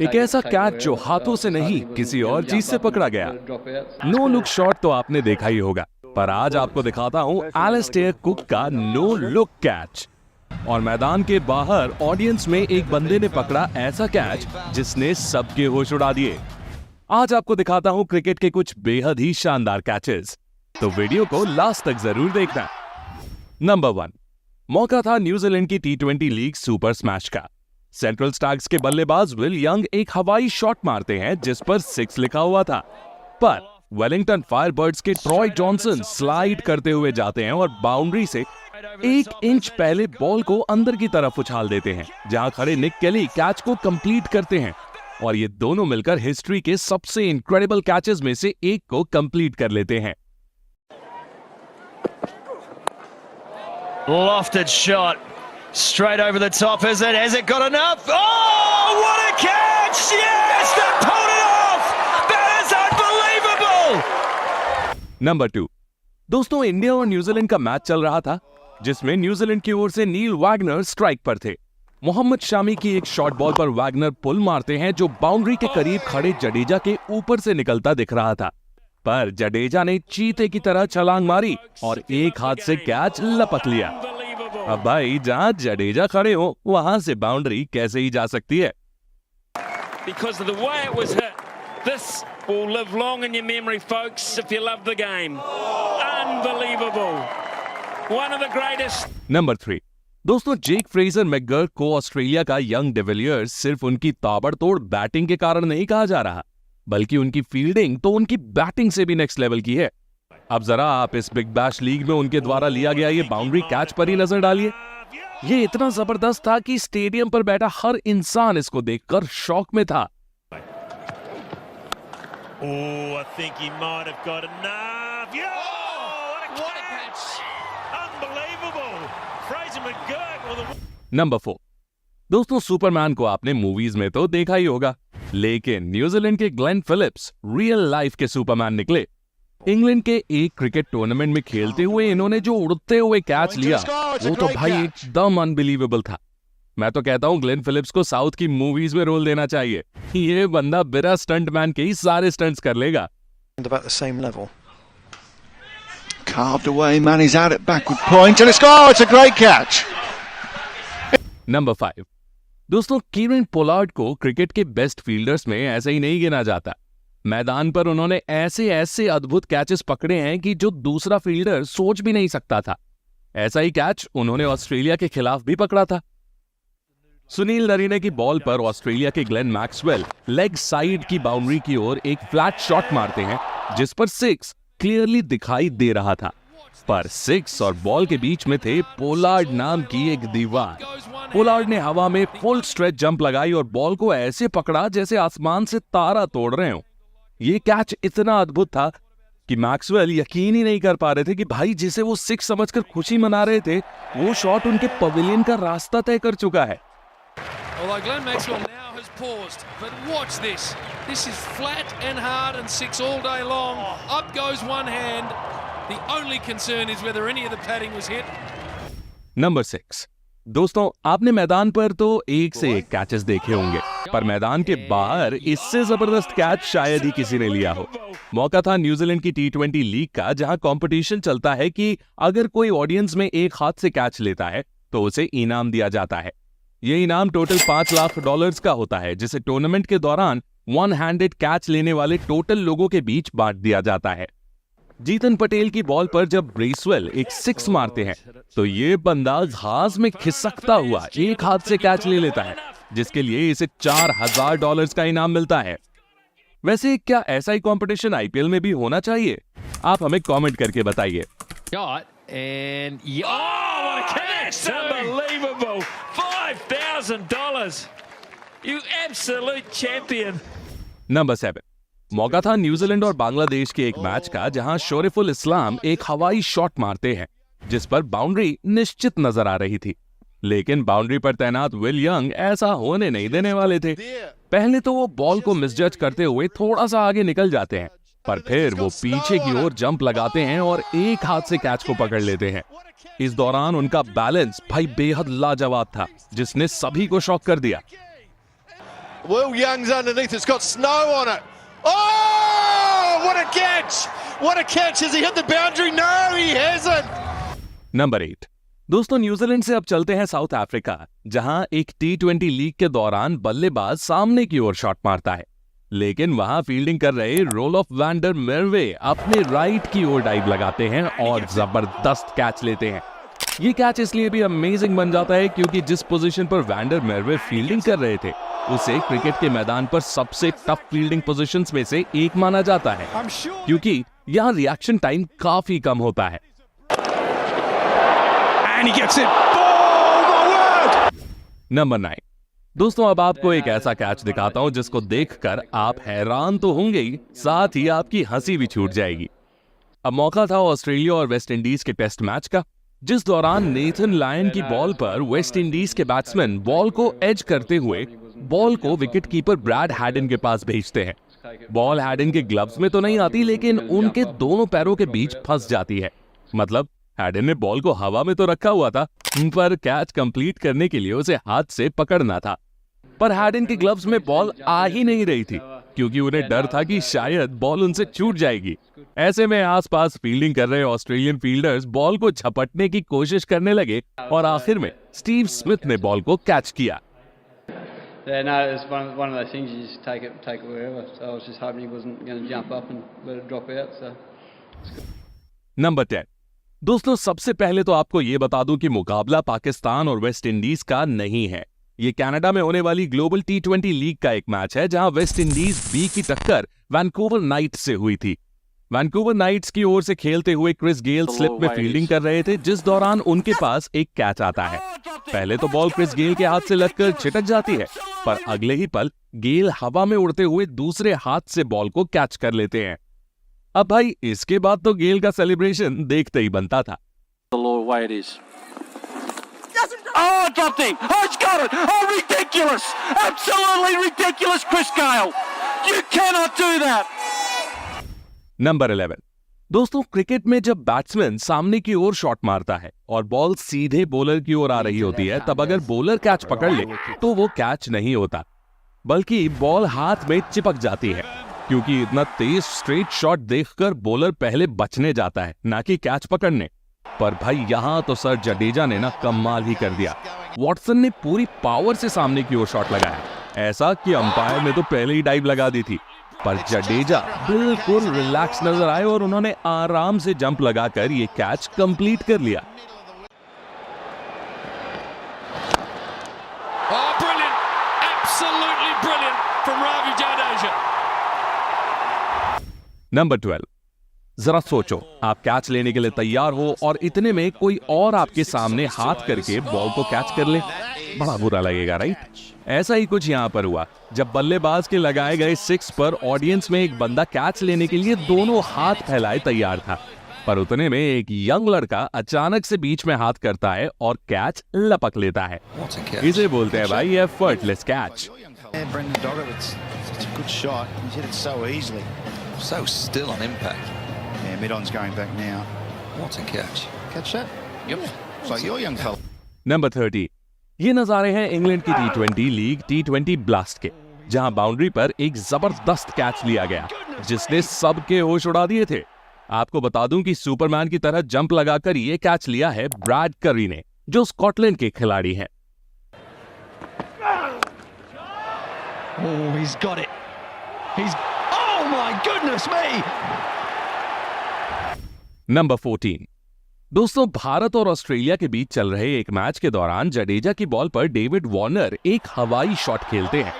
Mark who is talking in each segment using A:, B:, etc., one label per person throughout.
A: एक ऐसा कैच जो हाथों से नहीं किसी और चीज से पकड़ा गया। नो लुक शॉट तो आपने देखा ही होगा, पर आज आपको दिखाता हूं एलिस्टेयर कुक का नो लुक कैच। और मैदान के बाहर ऑडियंस में एक बंदे ने पकड़ा ऐसा कैच जिसने सबके होश उड़ा दिए। आज आपको दिखाता हूं क्रिकेट के कुछ बेहद ही शानदार कैचेस, तो वीडियो को लास्ट तक जरूर देखना। नंबर 1, मौका था न्यूजीलैंड की T20 लीग सुपर स्मैश का। सेंट्रल स्टार्स के बल्लेबाज विल यंग एक हवाई शॉट मारते हैं जिस पर 6 लिखा हुआ था, पर वेलिंगटन फायरबर्ड्स के ट्रॉय जॉनसन स्लाइड करते हुए जाते हैं और बाउंड्री से 1 इंच पहले बॉल को अंदर की तरफ उछाल देते हैं, जहां खड़े निक केली कैच को कंप्लीट करते हैं और ये दोनों मिलकर हिस्ट्री के सबसे इनक्रेडिबल कैचेस में से एक को कंप्लीट कर लेते हैं।
B: Lofted shot, straight over the top. Has it got enough? Oh, what a catch! Yes, they pulled it off. That is unbelievable.
A: Number 2, दोस्तों इंडिया और न्यूजीलैंड का मैच चल रहा था, जिसमें न्यूजीलैंड की ओर से नील वैगनर स्ट्राइक पर थे। मोहम्मद शामी की एक शॉर्ट बॉल पर वैगनर पुल मारते हैं जो बाउंड्री के करीब खड़े जडेजा के ऊपर से निकलता दिख रहा था, पर जडेजा ने चीते की तरह छलांग मारी और एक हाथ से कैच लपक लिया। अब भाई जहां जडेजा खड़े हो वहां से बाउंड्री कैसे ही जा सकती है।
B: Because of the way it was hit, this will live long in your memory, folks, if you love the game. Unbelievable. One of the greatest.
A: Number 3, दोस्तों जेक फ्रेजर मैकगर्क को ऑस्ट्रेलिया का young de Villiers सिर्फ उनकी ताबड़तोड़ batting के कारण नहीं कहा जा रहा, बल्कि उनकी फील्डिंग तो उनकी बैटिंग से भी नेक्स्ट लेवल की है। अब जरा आप इस बिग बैश लीग में उनके द्वारा लिया गया ये बाउंड्री कैच पर ही नजर डालिए। ये इतना जबरदस्त था कि स्टेडियम पर बैठा हर इंसान इसको देखकर शॉक में था।
B: Oh, I think he might have got enough. Yeah! What a catch! Unbelievable. Fraser McGurk with a...
A: number 4, दोस्तों सुपरमैन को आपने मूवीज में तो देखा ही होगा, लेकिन न्यूजीलैंड के ग्लेन फिलिप्स रियल लाइफ के सुपरमैन निकले। इंग्लैंड के एक क्रिकेट टूर्नामेंट में खेलते हुए इन्होंने जो उड़ते हुए कैच लिया वो तो भाई एकदम अनबिलीवेबल था। मैं तो कहता हूं ग्लेन फिलिप्स को साउथ की मूवीज में रोल देना चाहिए। ये बंदा बिना स्टंटमैन के ही सारे स्टंट्स कर लेगा।
C: About the same level. Carved away, Manny's out at backward point and it's a great catch.
A: Number 5, दोस्तों कीरन पोलार्ड को क्रिकेट के बेस्ट फील्डर्स में ऐसे ही नहीं गिना जाता। मैदान पर उन्होंने ऐसे ऐसे अद्भुत कैचेस पकड़े हैं कि जो दूसरा फील्डर सोच भी नहीं सकता था। ऐसा ही कैच उन्होंने ऑस्ट्रेलिया के खिलाफ भी पकड़ा था। सुनील नरीने की बॉल पर ऑस्ट्रेलिया के ग्लेन मैक्सवेल लेग साइड की बाउंड्री की ओर एक फ्लैट शॉट मारते हैं जिस पर 6 क्लियरली दिखाई दे रहा था, पर 6 और बॉल के बीच में थे पोलार्ड नाम की एक दीवार। पोलार्ड ने हवा में फुल स्ट्रेच जंप लगाई और बॉल को ऐसे पकड़ा जैसे आसमान से तारा तोड़ रहे हो। ये कैच इतना अद्भुत था कि मैक्सवेल यकीन ही नहीं कर पा रहे थे कि भाई जिसे वो 6 समझकर खुशी मना रहे थे वो शॉट उनके पवेलियन का रास्ता तय कर चुका है।
D: Although Glenn Maxwell now has paused, but watch this. This is flat and hard and 6 all day long. Up goes one hand. The only concern is whether any of the padding was hit.
A: Number 6, दोस्तों आपने मैदान पर तो एक से एक catches देखे होंगे, पर मैदान के बाहर इससे जबरदस्त कैच शायद ही किसी ने लिया हो। मौका था न्यूजीलैंड की T20 लीग का, जहां कंपटीशन चलता है कि अगर कोई ऑडियंस में एक हाथ से कैच लेता है तो उसे इनाम दिया जाता है। ये इनाम टोटल $5 लाख का होता है, जिसे टूर्नामेंट के दौरान वन हैंडेड कैच लेने वाले टोटल लोगों के बीच बांट दिया जाता है। जीतन पटेल की बॉल पर जब ब्रेसवेल एक 6 मारते हैं तो ये बंदा घास में खिसकता हुआ एक हाथ से कैच ले लेता है, जिसके लिए इसे $4000 का इनाम मिलता है। वैसे क्या ऐसा ही कंपटीशन आईपीएल में भी होना चाहिए? आप हमें कमेंट करके बताइए।
B: $5,000. You absolute champion.
A: नंबर 7, मौका था न्यूजीलैंड और बांग्लादेश के एक मैच का, जहां शोरिफुल इस्लाम एक हवाई शॉट मारते हैं जिस पर बाउंड्री निश्चित नजर आ रही थी, लेकिन बाउंड्री पर तैनात विल यंग ऐसा होने नहीं देने वाले थे। पहले तो वो बॉल को मिसजज करते हुए थोड़ा सा आगे निकल जाते हैं, पर फिर वो पीछे की ओर जंप लगाते हैं और एक हाथ से कैच को पकड़ लेते हैं। इस दौरान उनका बैलेंस भाई बेहद लाजवाब था, जिसने सभी को शॉक कर दिया।
E: Will Young's underneath. It's got snow on it. Oh, what a catch! What a catch! Has he hit the boundary? No, he hasn't.
A: Number 8। दोस्तों न्यूजीलैंड से अब चलते हैं साउथ अफ्रीका, जहां एक T20 लीग के दौरान बल्लेबाज सामने की ओर शॉट मारता है, लेकिन वहां फील्डिंग कर रहे रोलोफ वैन डर मेर्वे अपने राइट की ओर डाइव लगाते हैं और जबरदस्त कैच लेते हैं। ये कैच इसलिए भी अमेजिंग बन जाता है क्योंकि जिस पोजीशन पर वैन डर मेर्वे फील्डिंग कर रहे थे उसे क्रिकेट के मैदान पर सबसे टफ फील्डिंग पोजीशंस में से एक माना जाता है, क्योंकि यहाँ रिएक्शन टाइम काफी कम होता है।
C: And he gets it. Oh my word!
A: Number 9। दोस्तों अब आपको एक ऐसा कैच दिखाता हूं जिसको देखकर आप हैरान तो होंगे ही, साथ ही आपकी हंसी भी छूट जाएगी। अब मौका था ऑस्ट्रेलिया और वेस्ट इंडीज के टेस्ट मैच का, जिस दौरान नेथन लायन की बॉल पर वेस्ट इंडीज के बैट्समैन बॉल को एज करते हुए बॉल को विकेट कीपर ब्रैड हैडन के पास भेजते हैं। बॉल हैडन के ग्लव्स में तो नहीं आती, लेकिन उनके दोनों पैरों के बीच फंस जाती है। मतलब हैडन ने बॉल को हवा में तो रखा हुआ था, पर कैच कंप्लीट करने के लिए उसे हाथ से पकड़ना था। पर हैडन के ग्लव्स में बॉल आ ही नहीं रही थी, क्योंकि उन्हें डर था कि शायद बॉल उनसे छूट जाएगी। ऐसे में आसपास फील्डिंग कर रहे ऑस्ट्रेलियन फील्डर्स बॉल को झपटने की कोशिश करने लगे और आखिर में स्टीव स्मिथ ने बॉल को कैच किया।
F: Yeah, no, it's one of those things you just take it wherever. So I was just hoping he wasn't going to jump up and let it drop out. So.
A: Number 10। दोस्तों सबसे पहले तो आपको ये बता दूं कि मुकाबला पाकिस्तान और वेस्ट इंडीज का नहीं है। ये कनाडा में होने वाली ग्लोबल T20 लीग का एक मैच है, जहां वेस्ट इंडीज बी की टक्कर वैंकूवर नाइट्स से हुई थी। वैंकूवर नाइट्स की ओर से खेलते हुए क्रिस गेल स्लिप में फील्डिंग कर रहे थे, जिस दौरान उनके पास एक कैच आता है। पहले तो बॉल क्रिस गेल के हाथ से लगकर छिटक जाती है, पर अगले ही पल गेल हवा में उड़ते हुए दूसरे हाथ से बॉल को कैच कर लेते हैं। अब भाई इसके बाद तो गेल का सेलिब्रेशन देखते ही बनता था।
G: Oh, dropped him. Oh, it's got it. Oh, ridiculous. Absolutely ridiculous, Chris Gale. You cannot do that.
A: Number 11। दोस्तों क्रिकेट में जब बैट्समैन सामने की ओर शॉट मारता है और बॉल सीधे बॉलर की ओर आ रही होती है, तब अगर बॉलर कैच पकड़ ले तो वो कैच नहीं होता, बल्कि बॉल हाथ में चिपक जाती है, क्योंकि इतना तेज स्ट्रेट शॉट देखकर बॉलर पहले बचने जाता है, ना कि कैच पकड़ने। पर भाई यहां तो सर जडेजा ने ना कमाल ही कर दिया। वॉटसन ने पूरी पावर से सामने की ओर शॉट लगाया, ऐसा कि अंपायर ने तो पहले ही डाइव लगा दी थी, पर जडेजा बिल्कुल रिलैक्स नजर आए और उन्होंने आराम से जंप लगाकर ये कैच कंप्लीट कर लिया।
D: Oh, brilliant. Absolutely brilliant from Ravi Jadeja.
A: Number 12। जरा सोचो, आप कैच लेने के लिए तैयार हो और इतने में कोई और आपके सामने हाथ करके बॉल को कैच कर ले, बड़ा बुरा लगेगा, राइट? ऐसा ही कुछ यहाँ पर हुआ जब बल्लेबाज के लगाए गए 6 पर ऑडियंस में एक बंदा कैच लेने के लिए दोनों हाथ फैलाए तैयार था, पर उतने में एक यंग लड़का अचानक से बीच में हाथ करता है और कैच लपक लेता है। इसे बोलते हैं भाई effortless catch.
C: Brendan Doggett, it's such a good shot. He's hit it so easily.
H: So still on impact.
C: Yeah, mid-on's going back now.
H: What a catch.
C: Catch that?
H: Yep.
C: It's like your young fella.
A: Number 30। ये नजारे हैं England की T20 league T20 blast के, जहां boundary पर एक जबरदस्त catch लिया गया जिसने सबके होश उड़ा दिए थे। आपको बता दूं कि सुपरमैन की तरह जंप लगाकर ये कैच लिया है ब्रैड करी ने, जो स्कॉटलैंड के खिलाड़ी हैं।
I: Oh, he's got it. Oh my goodness me!
A: Number 14। दोस्तों भारत और ऑस्ट्रेलिया के बीच चल रहे एक मैच के दौरान जडेजा की बॉल पर डेविड वार्नर एक हवाई शॉट खेलते हैं।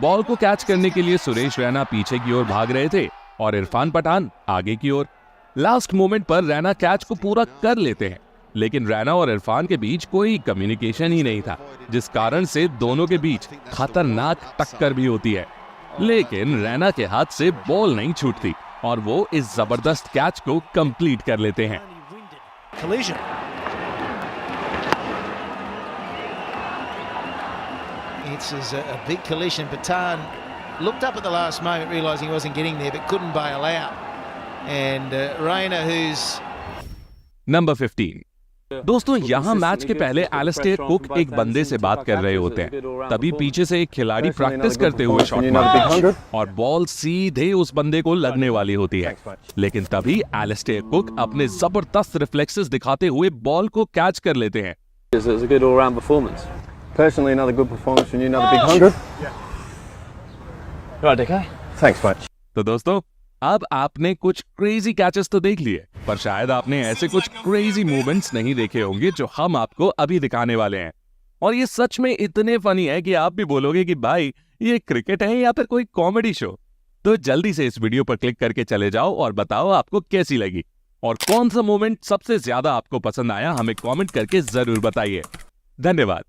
A: बॉल को कैच करने के लिए सुरेश रैना पीछे की ओर भाग रहे थे और इरफान पठान आगे की ओर। लास्ट मोमेंट पर रैना कैच को पूरा कर लेते हैं, लेकिन रैना और इरफान के बीच कोई कम्युनिकेशन ही नहीं था, जिस कारण से दोनों के बीच खतरनाक टक्कर भी होती है। लेकिन रैना के हाथ से बॉल नहीं छूटती और वो इस जबरदस्त कैच को कंप्लीट कर लेते हैं।
I: Collision. It's a big collision. Patan looked up at the last moment, realising he wasn't getting there, but couldn't bail out. And Rayner, who's
A: number 15। दोस्तों यहाँ मैच के पहले एलिस्टेयर कुक एक बंदे से बात कर रहे होते हैं, तभी पीछे से एक खिलाड़ी प्रैक्टिस करते हुए शॉट मारता है और बॉल सीधे उस बंदे को लगने वाली होती है, लेकिन तभी एलिस्टेयर कुक अपने जबरदस्त रिफ्लेक्सेस दिखाते हुए बॉल को कैच कर लेते हैं।
J: Personally, another good performance from you, another big 100. Right, DK. Thanks, mate.
A: तो दोस्तों अब आपने कुछ क्रेजी कैचेस तो देख लिए, पर शायद आपने ऐसे कुछ क्रेजी मूवमेंट्स नहीं देखे होंगे जो हम आपको अभी दिखाने वाले हैं। और ये सच में इतने फनी है कि आप भी बोलोगे कि भाई ये क्रिकेट है या फिर कोई कॉमेडी शो। तो जल्दी से इस वीडियो पर क्लिक करके चले जाओ और बताओ आपको कैसी लगी और कौन सा मूवमेंट सबसे ज्यादा आपको पसंद आया, हमें कॉमेंट करके जरूर बताइए। धन्यवाद।